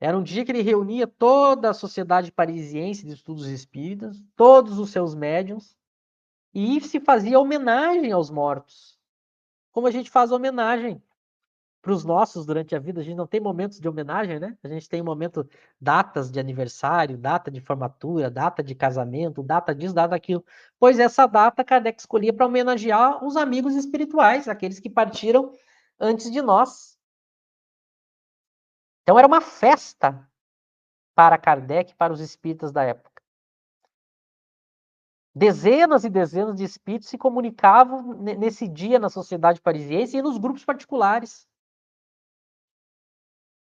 Era um dia que ele reunia toda a Sociedade Parisiense de Estudos Espíritas, todos os seus médiuns, e se fazia homenagem aos mortos. Como a gente faz homenagem para os nossos durante a vida, a gente não tem momentos de homenagem, né? A gente tem momento, datas de aniversário, data de formatura, data de casamento, data disso, data daquilo. Pois essa data Kardec escolhia para homenagear os amigos espirituais, aqueles que partiram antes de nós. Então era uma festa para Kardec, para os espíritas da época. Dezenas e dezenas de espíritos se comunicavam nesse dia na Sociedade Parisiense e nos grupos particulares.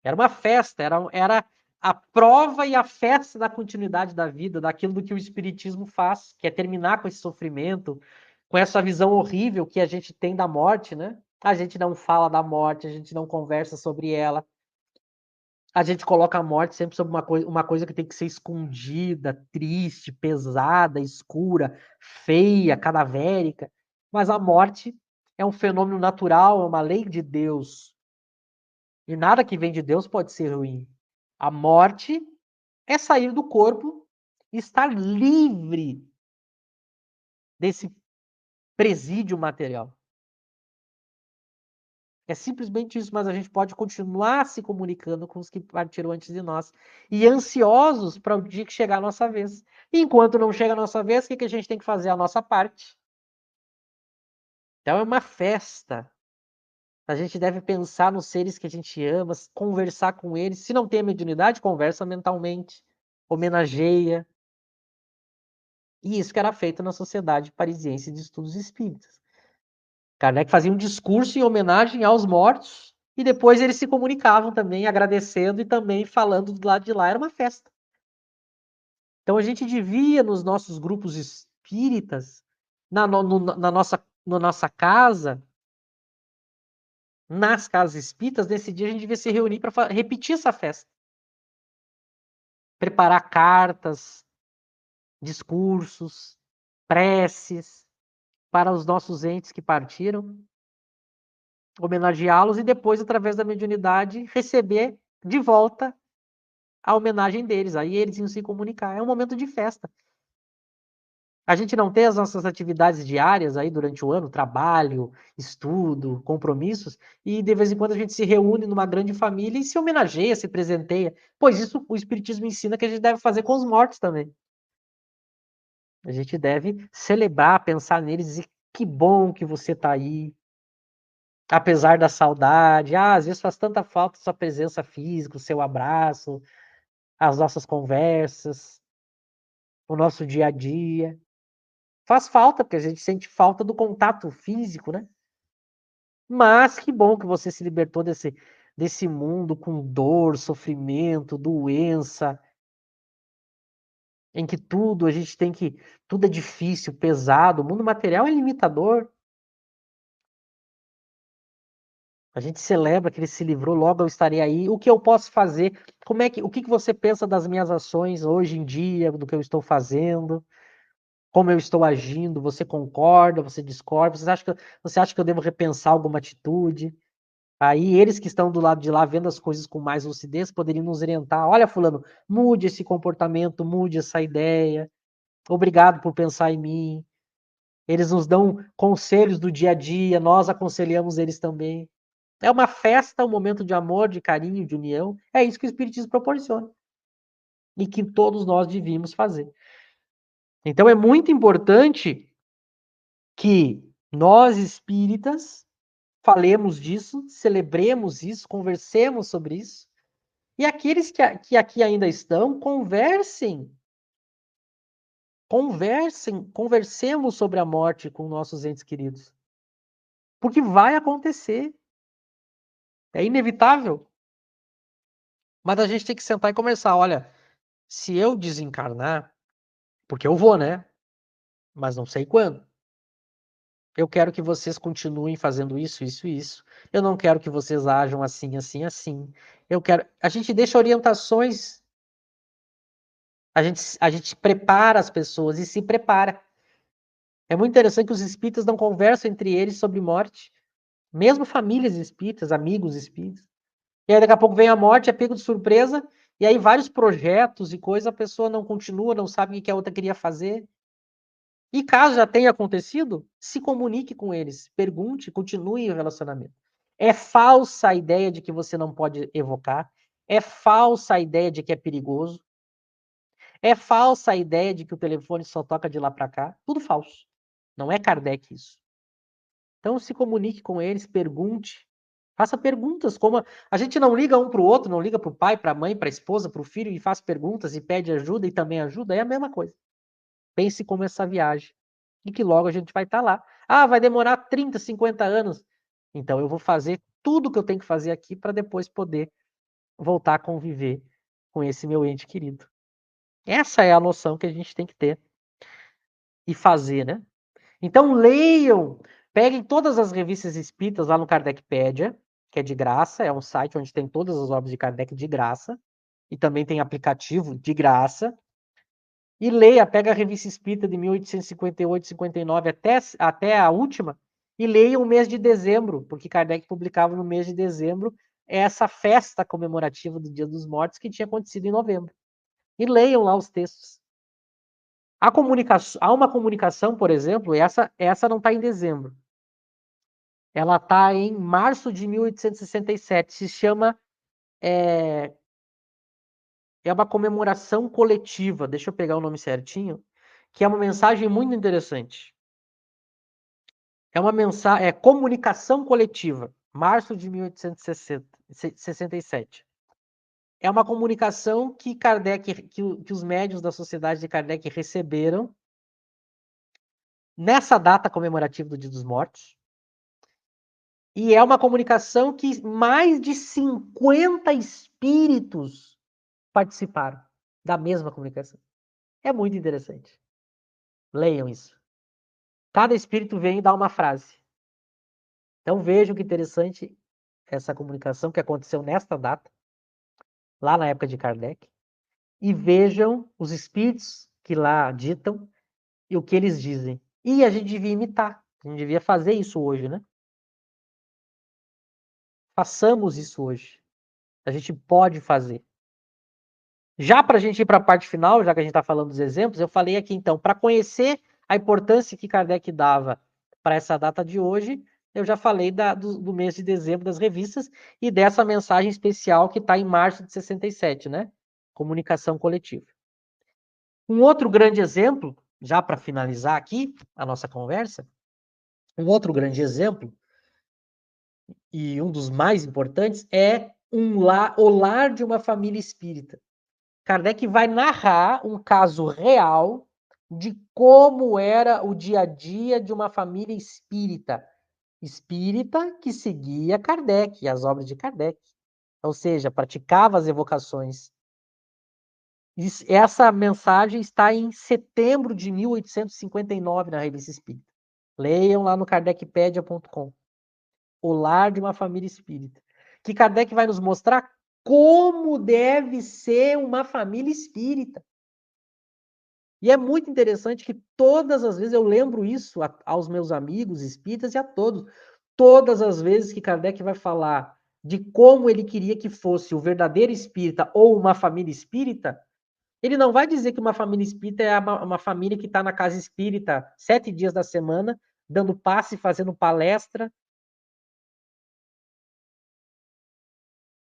Era uma festa, era a prova e a festa da continuidade da vida, daquilo do que o Espiritismo faz, que é terminar com esse sofrimento, com essa visão horrível que a gente tem da morte, né? A gente não fala da morte, a gente não conversa sobre ela. A gente coloca a morte sempre sobre uma coisa que tem que ser escondida, triste, pesada, escura, feia, cadavérica. Mas a morte é um fenômeno natural, é uma lei de Deus. E nada que vem de Deus pode ser ruim. A morte é sair do corpo e estar livre desse presídio material. É simplesmente isso, mas a gente pode continuar se comunicando com os que partiram antes de nós e ansiosos para o dia que chegar a nossa vez. E enquanto não chega a nossa vez, o que a gente tem que fazer? A nossa parte. Então é uma festa. A gente deve pensar nos seres que a gente ama, conversar com eles. Se não tem a mediunidade, conversa mentalmente, homenageia. E isso que era feito na Sociedade Parisiense de Estudos Espíritas. Kardec fazia um discurso em homenagem aos mortos e depois eles se comunicavam também, agradecendo e também falando do lado de lá. Era uma festa. Então a gente devia, nos nossos grupos espíritas, na nossa casa, nas casas espíritas, nesse dia a gente devia se reunir para repetir essa festa. Preparar cartas, discursos, preces para os nossos entes que partiram, homenageá-los e depois, através da mediunidade, receber de volta a homenagem deles. Aí eles iam se comunicar. É um momento de festa. A gente não tem as nossas atividades diárias aí durante o ano, trabalho, estudo, compromissos, e de vez em quando a gente se reúne numa grande família e se homenageia, se presenteia. Pois isso o Espiritismo ensina que a gente deve fazer com os mortos também. A gente deve celebrar, pensar neles e dizer que bom que você está aí, apesar da saudade. Às vezes faz tanta falta a sua presença física, o seu abraço, as nossas conversas, o nosso dia a dia. Faz falta, porque a gente sente falta do contato físico, né? Mas que bom que você se libertou desse mundo com dor, sofrimento, doença, em que tudo a gente tem que. Tudo é difícil, pesado. O mundo material é limitador. A gente celebra que ele se livrou, logo eu estarei aí. O que eu posso fazer? O que você pensa das minhas ações hoje em dia, do que eu estou fazendo? Como eu estou agindo? Você concorda? Você discorda? Você acha que eu devo repensar alguma atitude? Aí eles que estão do lado de lá, vendo as coisas com mais lucidez, poderiam nos orientar. Olha, fulano, mude esse comportamento, mude essa ideia. Obrigado por pensar em mim. Eles nos dão conselhos do dia a dia, nós aconselhamos eles também. É uma festa, um momento de amor, de carinho, de união. É isso que o Espiritismo proporciona. E que todos nós devíamos fazer. Então é muito importante que nós espíritas falemos disso, celebremos isso, conversemos sobre isso. E aqueles que aqui ainda estão, conversemos sobre a morte com nossos entes queridos. Porque vai acontecer. É inevitável. Mas a gente tem que sentar e conversar. Olha, se eu desencarnar, porque eu vou, né? Mas não sei quando. Eu quero que vocês continuem fazendo isso, isso e isso. Eu não quero que vocês ajam assim, assim, assim. Eu quero. A gente deixa orientações. A gente prepara as pessoas e se prepara. É muito interessante que os espíritas não conversam entre eles sobre morte. Mesmo famílias espíritas, amigos espíritas. E aí daqui a pouco vem a morte, é pego de surpresa, e aí vários projetos e coisas, a pessoa não continua, não sabe o que a outra queria fazer. E caso já tenha acontecido, se comunique com eles, pergunte, continue o relacionamento. É falsa a ideia de que você não pode evocar, é falsa a ideia de que é perigoso, é falsa a ideia de que o telefone só toca de lá para cá, tudo falso. Não é Kardec isso. Então se comunique com eles, pergunte, faça perguntas, como a gente não liga um para o outro, não liga para o pai, para a mãe, para a esposa, para o filho e faz perguntas e pede ajuda e também ajuda, é a mesma coisa. Pense como essa viagem e que logo a gente vai estar lá. Ah, vai demorar 30, 50 anos. Então eu vou fazer tudo que eu tenho que fazer aqui para depois poder voltar a conviver com esse meu ente querido. Essa é a noção que a gente tem que ter e fazer, né? Então leiam, peguem todas as revistas espíritas lá no Kardecpedia, que é de graça, é um site onde tem todas as obras de Kardec de graça, e também tem aplicativo de graça. E leia, pega a revista espírita de 1858, 59 até a última, e leia o mês de dezembro, porque Kardec publicava no mês de dezembro essa festa comemorativa do Dia dos Mortos que tinha acontecido em novembro. E leiam lá os textos. Há uma comunicação, por exemplo, essa não está em dezembro. Ela está em março de 1867. Se chama. É uma comemoração coletiva. Deixa eu pegar o nome certinho. Que é uma mensagem muito interessante. É uma mensagem. É comunicação coletiva. Março de 1867. É uma comunicação que Kardec, que os médiuns da Sociedade de Kardec receberam nessa data comemorativa do Dia dos Mortos. E é uma comunicação que mais de 50 espíritos participaram da mesma comunicação. É muito interessante. Leiam isso. Cada espírito vem e dá uma frase. Então vejam que interessante essa comunicação que aconteceu nesta data, lá na época de Kardec, e vejam os espíritos que lá ditam e o que eles dizem. E a gente devia imitar, a gente devia fazer isso hoje, né? Façamos isso hoje. A gente pode fazer. Já para a gente ir para a parte final, já que a gente está falando dos exemplos, eu falei aqui então, para conhecer a importância que Kardec dava para essa data de hoje, eu já falei do mês de dezembro das revistas e dessa mensagem especial que está em março de 67, né? Comunicação coletiva. Um outro grande exemplo, já para finalizar aqui a nossa conversa, um outro grande exemplo, e um dos mais importantes, é o lar de uma família espírita. Kardec vai narrar um caso real de como era o dia a dia de uma família espírita. Espírita que seguia Kardec, as obras de Kardec. Ou seja, praticava as evocações. Essa mensagem está em setembro de 1859 na Revista Espírita. Leiam lá no kardecpedia.com. O lar de uma família espírita. Que Kardec vai nos mostrar como deve ser uma família espírita. E é muito interessante que todas as vezes eu lembro isso aos meus amigos espíritas e a todos. Todas as vezes que Kardec vai falar de como ele queria que fosse o verdadeiro espírita ou uma família espírita, ele não vai dizer que uma família espírita é uma família que está na casa espírita 7 dias da semana, dando passe, fazendo palestra,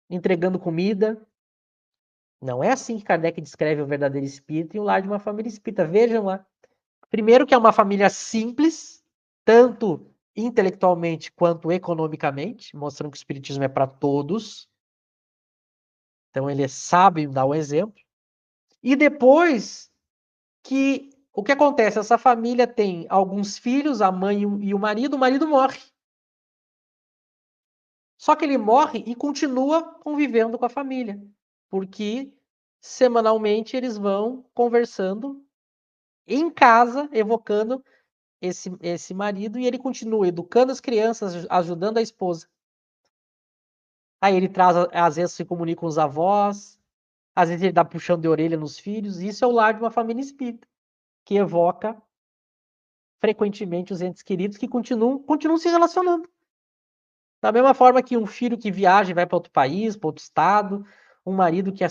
entregando comida. Não é assim que Kardec descreve o verdadeiro espírito e o lar de uma família espírita. Vejam lá. Primeiro que é uma família simples, tanto intelectualmente quanto economicamente, mostrando que o espiritismo é para todos. Então ele sabe dar o exemplo. E depois que o que acontece? Essa família tem alguns filhos, a mãe e o marido morre. Só que ele morre e continua convivendo com a família, porque semanalmente eles vão conversando em casa, evocando esse marido, e ele continua educando as crianças, ajudando a esposa. Aí ele traz, às vezes se comunica com os avós, às vezes ele dá puxão de orelha nos filhos. Isso é o lar de uma família espírita, que evoca frequentemente os entes queridos que continuam se relacionando. Da mesma forma que um filho que viaja e vai para outro país, para outro estado, um marido que